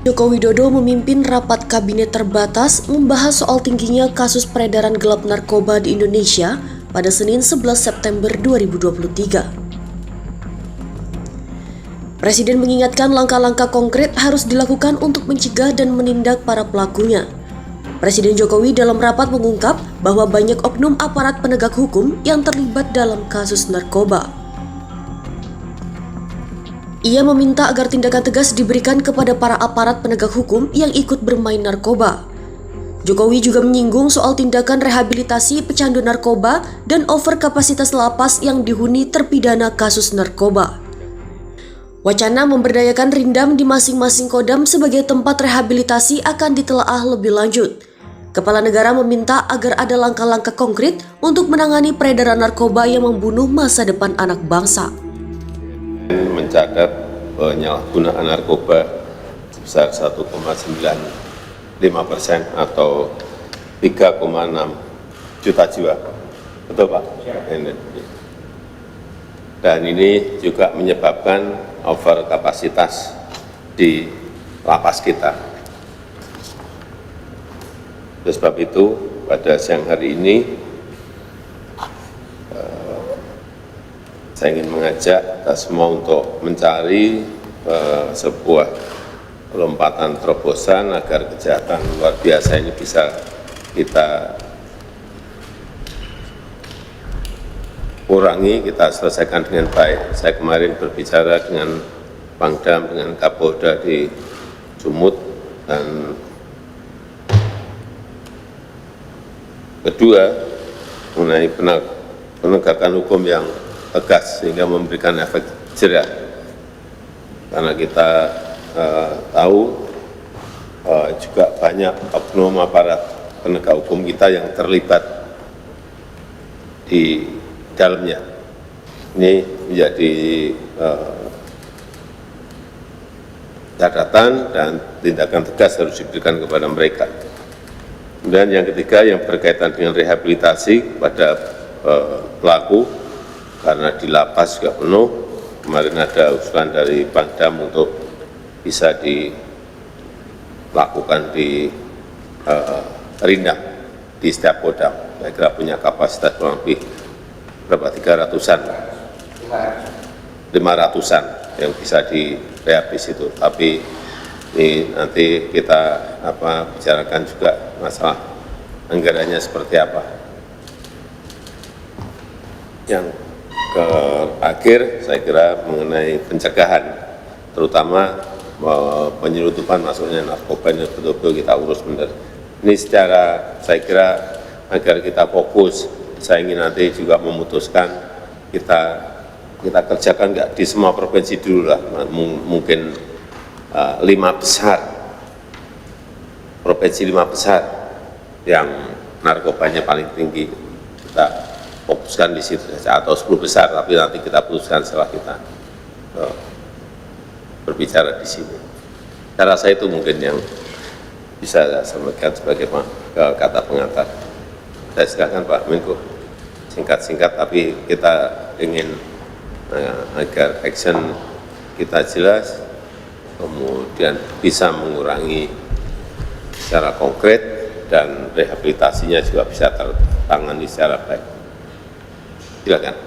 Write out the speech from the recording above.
Joko Widodo memimpin rapat kabinet terbatas membahas soal tingginya kasus peredaran gelap narkoba di Indonesia pada Senin 11 September 2023. Presiden mengingatkan langkah-langkah konkret harus dilakukan untuk mencegah dan menindak para pelakunya. Presiden Jokowi dalam rapat mengungkap bahwa banyak oknum aparat penegak hukum yang terlibat dalam kasus narkoba. Ia meminta agar tindakan tegas diberikan kepada para aparat penegak hukum yang ikut bermain narkoba. Jokowi juga menyinggung soal tindakan rehabilitasi pecandu narkoba dan over kapasitas lapas yang dihuni terpidana kasus narkoba. Wacana memberdayakan Rindam di masing-masing Kodam sebagai tempat rehabilitasi akan ditelaah lebih lanjut. Kepala negara meminta agar ada langkah-langkah konkret untuk menangani peredaran narkoba yang membunuh masa depan anak bangsa. Mencatat penyalahgunaan narkoba sebesar 1,95% atau 3,6 juta jiwa. Betul Pak? Dan ini juga menyebabkan over kapasitas di lapas kita. Oleh sebab itu, pada siang hari ini saya ingin mengajak kita semua untuk mencari sebuah lompatan terobosan agar kejahatan luar biasa ini bisa kita kurangi, kita selesaikan dengan baik. Saya kemarin berbicara dengan Pangdam, dengan Kapolda di Sumut, dan kedua mengenai penegakan hukum yang tegas sehingga memberikan efek jerah, karena kita tahu juga banyak oknum aparat penegak hukum kita yang terlibat di dalamnya. Ini menjadi catatan dan tindakan tegas harus diberikan kepada mereka. Kemudian yang ketiga yang berkaitan dengan rehabilitasi kepada pelaku, karena di lapas juga penuh. Kemarin ada usulan dari Pangdam untuk bisa dilakukan di Rindam di setiap Kodam. Saya kira punya kapasitas kurang lebih berapa, 300-an, 500-an yang bisa direhab di situ. Tapi ini nanti kita bicarakan juga masalah anggarannya seperti apa. Yang terakhir saya kira mengenai pencegahan, terutama penyeludupan masuknya narkoba ini betul-betul kita urus benar. Ini secara saya kira agar kita fokus, saya ingin nanti juga memutuskan kita kerjakan nggak di semua provinsi dulu lah, mungkin 5 besar, provinsi 5 besar yang narkobanya paling tinggi, kita fokuskan di situ saja, atau 10 besar, tapi nanti kita putuskan setelah kita berbicara di sini. Saya rasa itu mungkin yang bisa saya sampaikan sebagai kata pengantar. Saya silakan Pak Menko, singkat-singkat, tapi kita ingin agar action kita jelas, kemudian bisa mengurangi secara konkret, dan rehabilitasinya juga bisa tertangani secara baik. Silakan.